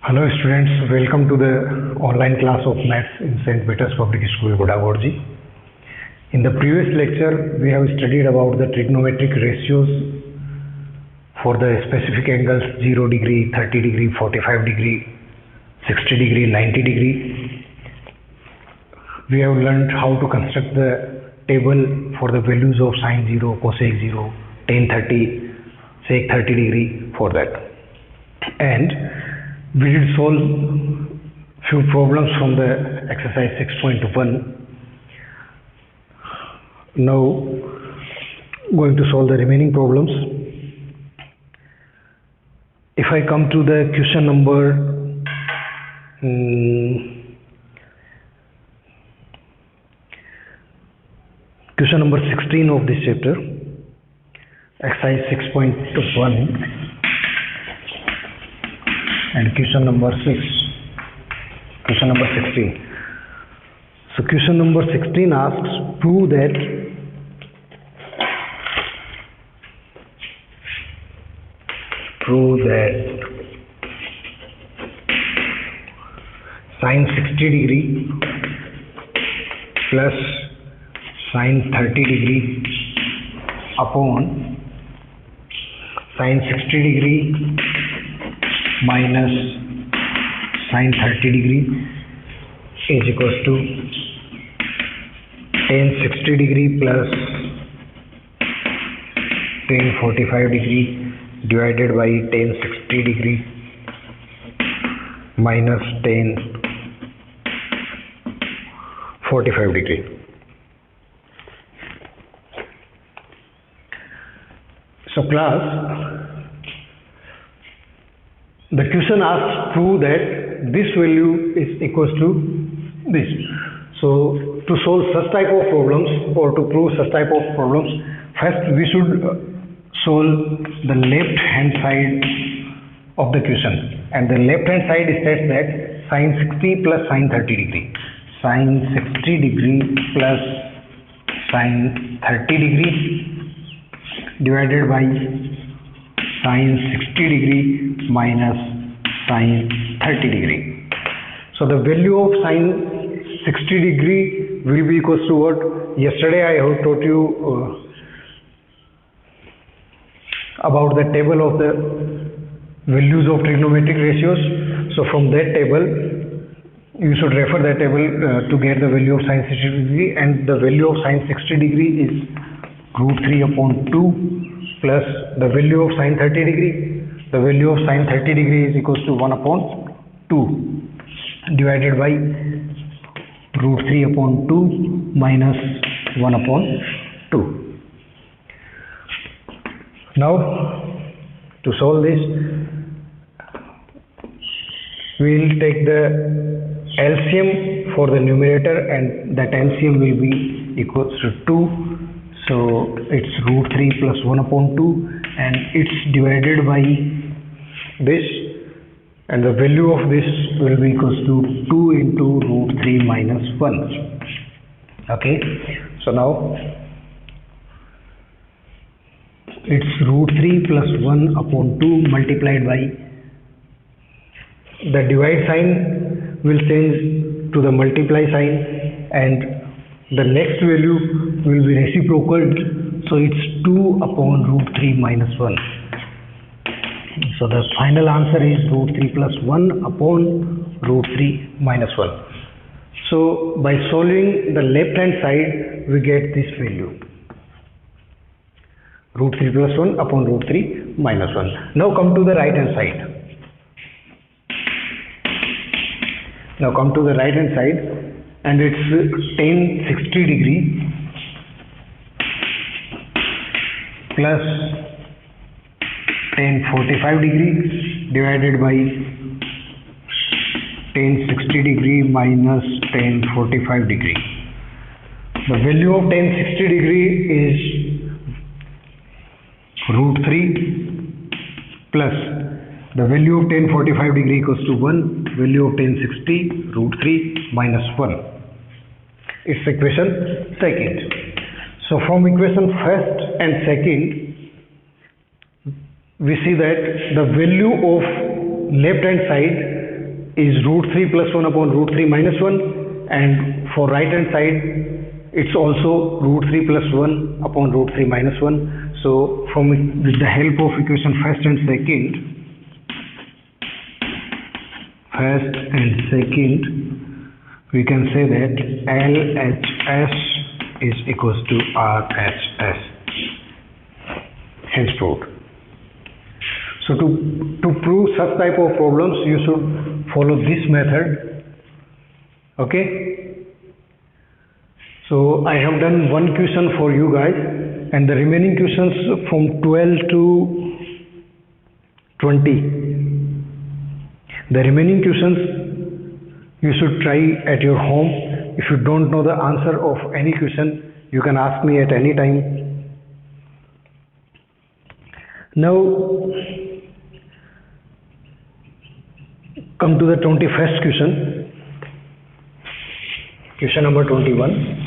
Hello students, welcome to the online class of Maths in St. Peter's Public School, Godavarji. In the previous lecture, we have studied about the trigonometric ratios for the specific angles 0 degree, 30 degree, 45 degree, 60 degree, 90 degree. We have learned how to construct the table for the values of sine 0, cosec 0, tan 30, sec 30 degree for that. And we did solve few problems from the exercise 6.1. Now going to solve the remaining problems. If I come to the question number 16 of this chapter, exercise 6.1. and question number 16. So question number 16 asks, prove that sine 60 degree plus sine 30 degree upon sine 60 degree minus sine 30 degree is equals to tan 60 degree plus tan 45 degree divided by tan 60 degree minus tan 45 degree. So class, the question asks prove that this value is equals to this. So to solve such type of problems or to prove such type of problems, first we should solve the left hand side of the question, and the left hand side states that sine 60 plus sine 30 degree. Sine 60 degree plus sine 30 degree divided by sine 60 degree minus sine 30 degree. So the value of sine 60 degree will be equals to what? Yesterday I have taught you about the table of the values of trigonometric ratios. So from that table you should refer that table to get the value of sine 60 degree, and the value of sine 60 degree is root 3 upon 2 plus the value of sine 30 degree. The value of sine 30 degree is equals to 1 upon 2 divided by root 3 upon 2 minus 1 upon 2. Now to solve this, we will take the LCM for the numerator, and that LCM will be equals to 2. So it's root 3 plus 1 upon 2, and it's divided by this, and the value of this will be equals to 2 into root 3 minus 1. Okay, so now it's root 3 plus 1 upon 2 multiplied by the divide sign will change to the multiply sign, and the next value will be reciprocal, so it's 2 upon root 3 minus 1. So the final answer is root 3 plus 1 upon root 3 minus 1. So by solving the left hand side, we get this value, root 3 plus 1 upon root 3 minus 1. Now come to the right hand side. And it's tan 60 degree plus tan 45 degree divided by tan 60 degree minus tan 45 degree. The value of tan 60 degree is root 3 plus the value of tan 45 degree equals to 1, value of tan 60 root 3 minus 1. It's equation second. So from equation first and second, we see that the value of left hand side is root 3 plus 1 upon root 3 minus 1, and for right hand side it's also root 3 plus 1 upon root 3 minus 1. So with the help of equation first and second, we can say that LHS is equals to RHS henceforth. So to prove such type of problems, you should follow this method. Okay. So I have done one question for you guys, and the remaining questions from 12 to 20. The remaining questions you should try at your home. If you don't know the answer of any question, you can ask me at any time. Now come to the 21st question. Question number 21.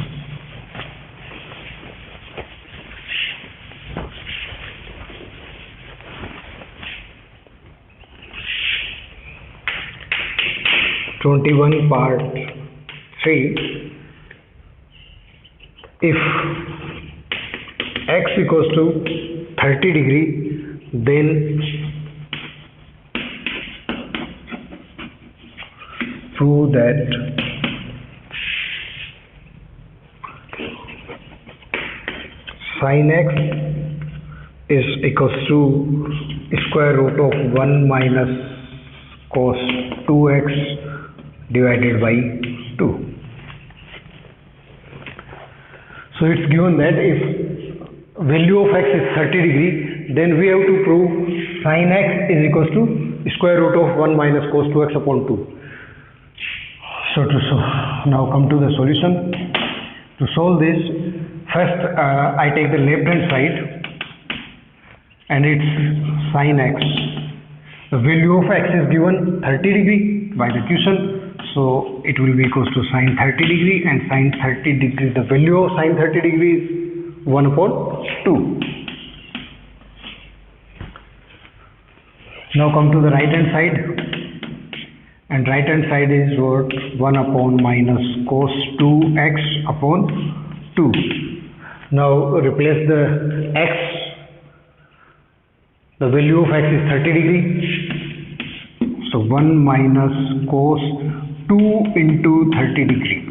Part 3. If x equals to 30 degree, then prove that sin x is equals to square root of 1 minus cos 2x divided by 2. So it's given that if value of x is 30 degree, then we have to prove sin x is equals to square root of 1 minus cos 2x upon 2. So now come to the solution. To solve this, first I take the left hand side, and it's sin x. The value of x is given 30 degree by the question. So it will be equals to sin 30 degree, and sin 30 degree, the value of sin 30 degree is 1 upon 2. Now come to the right hand side, and right hand side is what? 1 upon minus cos 2x upon 2. Now replace the x, the value of x is 30 degree, so 1 minus cos 2 into 30 degree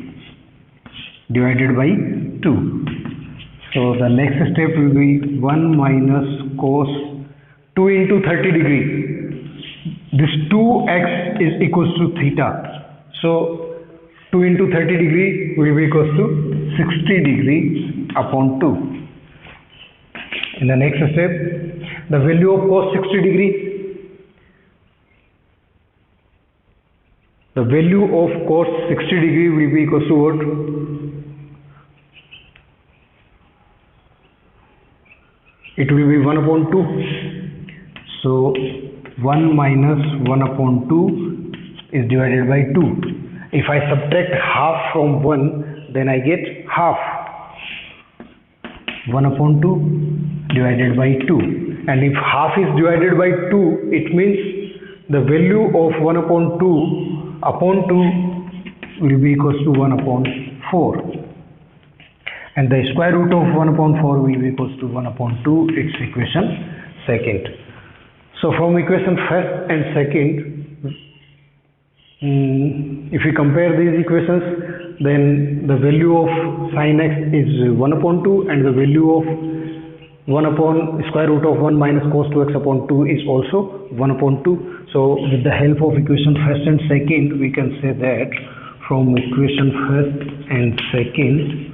divided by 2. So the next step will be 1 minus cos 2 into 30 degree. This 2x is equals to theta. So 2 into 30 degree will be equals to 60 degree upon 2. In the next step, the value of cos 60 degree, the value of cos 60 degree will be equals to what? It will be 1 upon 2. So 1 minus 1 upon 2 is divided by 2. If I subtract half from 1, then I get half. 1 upon 2 divided by 2. And if half is divided by 2, it means the value of 1 upon 2 upon 2 will be equals to 1 upon 4, and the square root of 1 upon 4 will be equals to 1 upon 2. It's equation second. So from equation first and second, if we compare these equations, then the value of sin x is 1 upon 2, and the value of 1 upon square root of 1 minus cos 2x upon 2 is also 1 upon 2. So with the help of equation first and second, we can say that from equation first and second,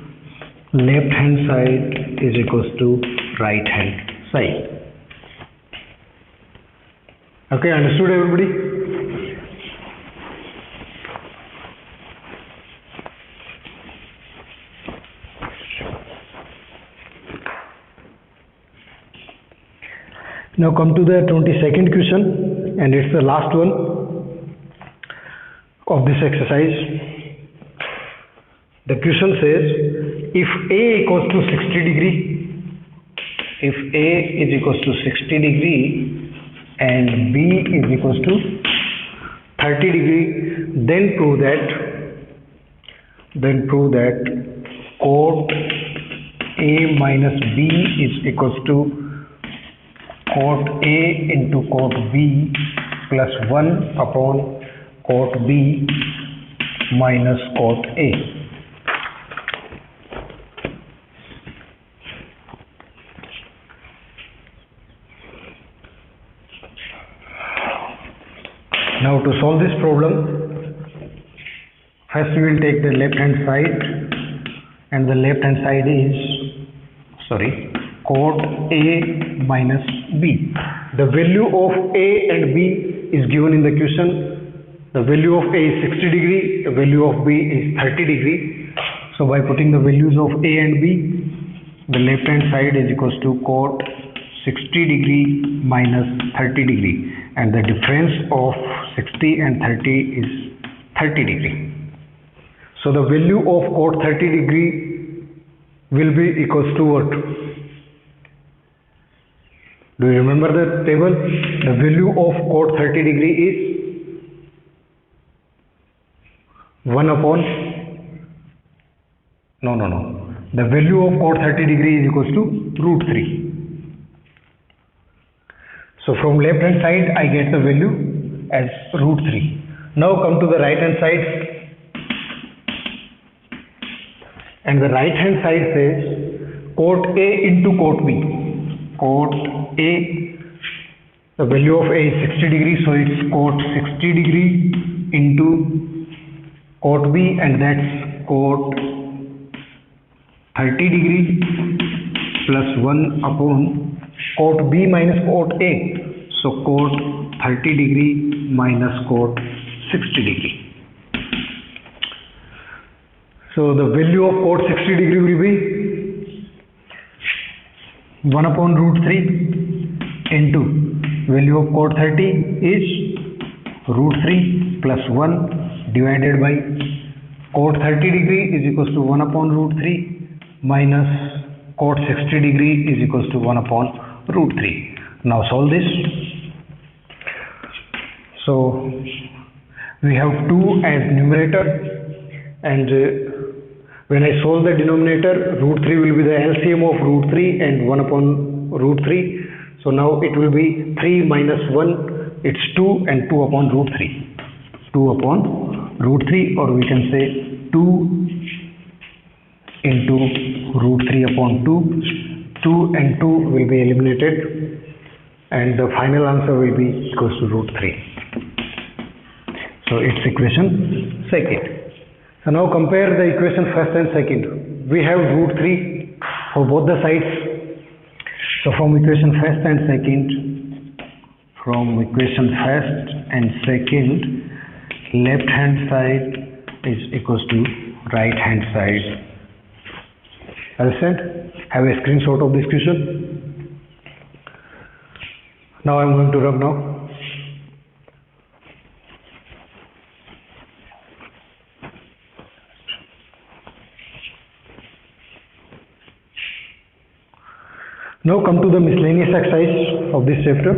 left hand side is equals to right hand side. Okay, understood everybody? Now come to the 22nd question, and it's the last one of this exercise. The question says, if A equals to 60 degree, if A is equals to 60 degree and B is equals to 30 degree, then prove that cot A minus B is equals to cot A into cot B plus 1 upon cot B minus cot A. Now to solve this problem, first we will take the left hand side, and the left hand side is cot A minus B. The value of A and B is given in the question. The value of A is 60 degree, the value of B is 30 degree. So by putting the values of A and B, the left hand side is equals to cot 60 degree minus 30 degree, and the difference of 60 and 30 is 30 degree. So the value of cot 30 degree will be equals to what? Do you remember the table? The value of cot 30 degree is 1 upon the value of cot 30 degree is equals to root 3. So from left hand side I get the value as root 3. Now come to the right hand side, and the right hand side says cot A into cot B. Cot A, the value of A is 60 degree, so it's cot 60 degree into cot B, and that's cot 30 degree plus 1 upon cot B minus cot A. So cot 30 degree minus cot 60 degree. So the value of cot 60 degree will be 1 upon root 3 into value of cot 30 is root 3 plus 1 divided by cot 30 degree is equals to 1 upon root 3 minus cot 60 degree is equals to 1 upon root 3. Now solve this. So we have 2 as numerator, and when I solve the denominator, root 3 will be the LCM of root 3 and 1 upon root 3. So now it will be 3 minus 1, it's 2, and 2 upon root 3. 2 upon root 3, or we can say 2 into root 3 upon 2. 2 and 2 will be eliminated, and the final answer will be equals to root 3. So it's equation second. So now compare the equation first and second. We have root 3 for both the sides. So from equation first and second, left hand side is equals to right hand side. Understand? Have a screenshot of this question. Now I am going to rub now. Now come to the miscellaneous exercise of this chapter.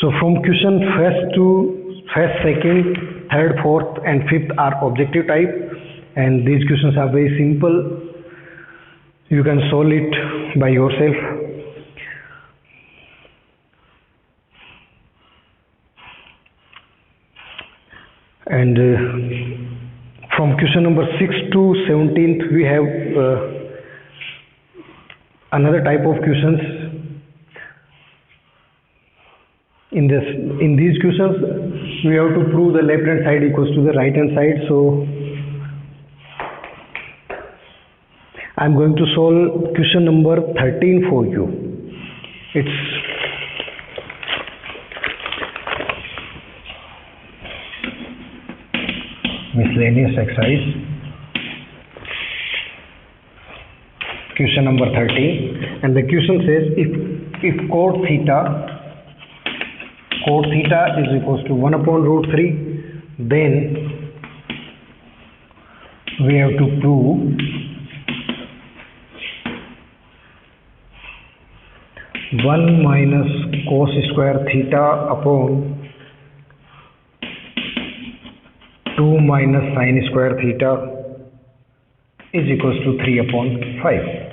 So from question first, second, third, fourth and fifth are objective type, and these questions are very simple. You can solve it by yourself. And from question number 6 to 17th we have another type of questions. In these questions we have to prove the left hand side equals to the right hand side. So I am going to solve question number 13 for you. It's miscellaneous exercise. Question number 13, and the question says if cot theta is equals to 1 upon root 3, then we have to prove (1 minus cos square theta upon 2 minus sine square theta is equals to 3 upon 5.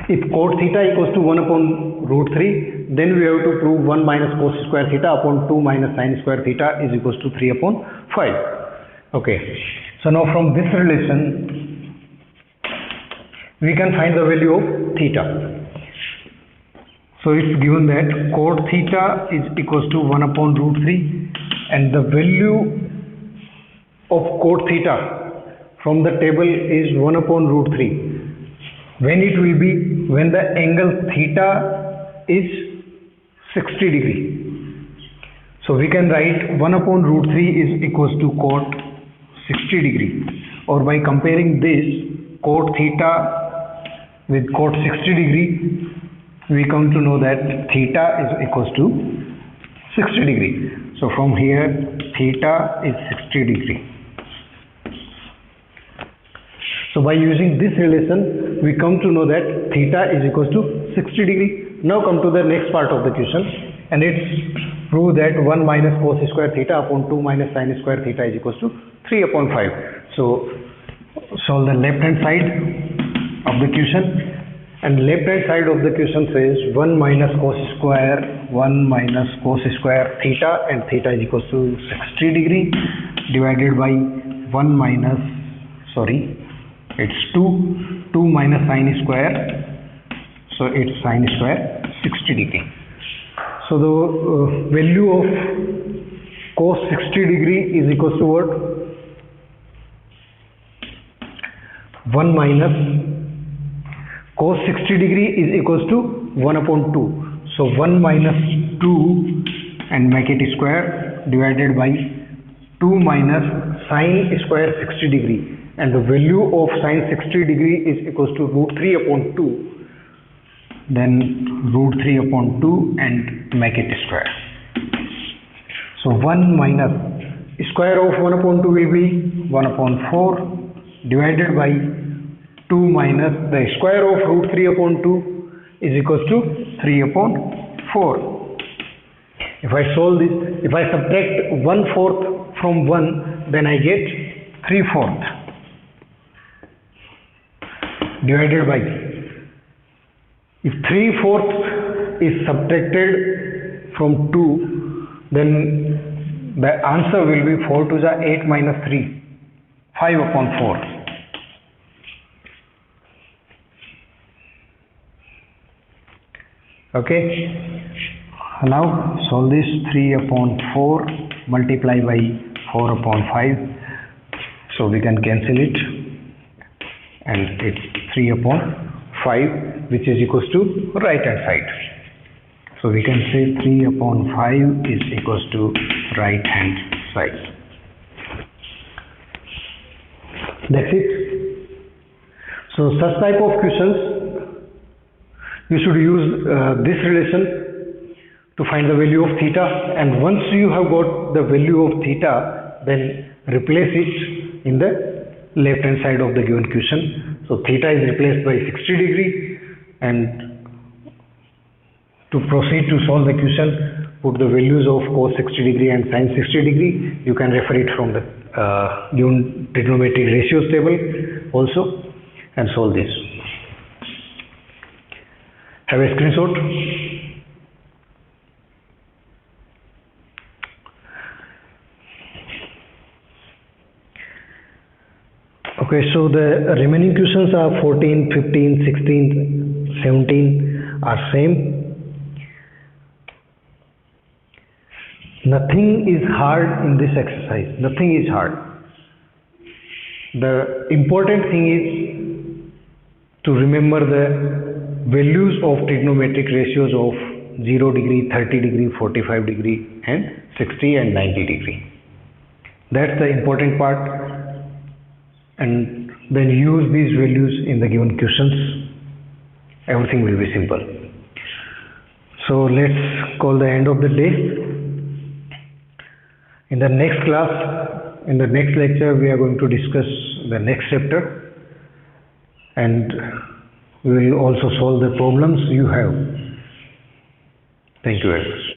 If cot theta equals to 1 upon root 3, then we have to prove 1 minus cos square theta upon 2 minus sine square theta is equals to 3 upon 5. Okay. So now from this relation, we can find the value of theta. So it's given that cot theta is equals to 1 upon root 3, and the value of cot theta from the table is 1 upon root 3. When it will be? When the angle theta is 60 degree. So we can write 1 upon root 3 is equals to cot 60 degree, or by comparing this cot theta with cot 60 degree, we come to know that theta is equals to 60 degree. So from here theta is 60 degree. So by using this relation, we come to know that theta is equals to 60 degree. Now come to the next part of the question, and it's prove that 1 minus cos square theta upon 2 minus sine square theta is equals to 3 upon 5. So solve the left hand side of the question, and left hand side of the question says 1 minus cos square theta, and theta is equals to 60 degree divided by 1 minus, it's 2 minus sine square, so it's sine square 60 degree. So the value of cos 60 degree is equals to what? 1 minus cos 60 degree is equals to 1 upon 2. So 1 minus 2 and make it square divided by 2 minus sine square 60 degree, and the value of sine 60 degree is equals to root 3 upon 2. Then root 3 upon 2 and make it square. So 1 minus square of 1 upon 2 will be 1 upon 4 divided by 2 minus the square of root 3 upon 2 is equals to 3 upon 4. If I solve this, if I subtract 1/4 from 1, then I get 3/4 divided by, if 3/4 is subtracted from 2, then the answer will be 4 to the 8 minus 3, 5 upon 4. Okay, now solve this. 3 upon 4 multiply by 4 upon 5, so we can cancel it, and it's 3 upon 5, which is equals to right hand side. So we can say 3 upon 5 is equals to right hand side. That's it. So such type of questions, you should use this relation to find the value of theta, and once you have got the value of theta, then replace it in the left hand side of the given question. So theta is replaced by 60 degree, and to proceed to solve the question, put the values of cos 60 degree and sin 60 degree. You can refer it from the given trigonometric ratios table also, and solve this. Have a screenshot. Okay, so the remaining questions are 14, 15, 16, 17 are same. Nothing is hard in this exercise. Nothing is hard. The important thing is to remember the values of trigonometric ratios of 0 degree, 30 degree, 45 degree, and 60 and 90 degree. That's the important part, and then use these values in the given questions. Everything will be simple. So let's call the end of the day. In the next class, in the next lecture, we are going to discuss the next chapter, and we will also solve the problems you have. Thank you very much.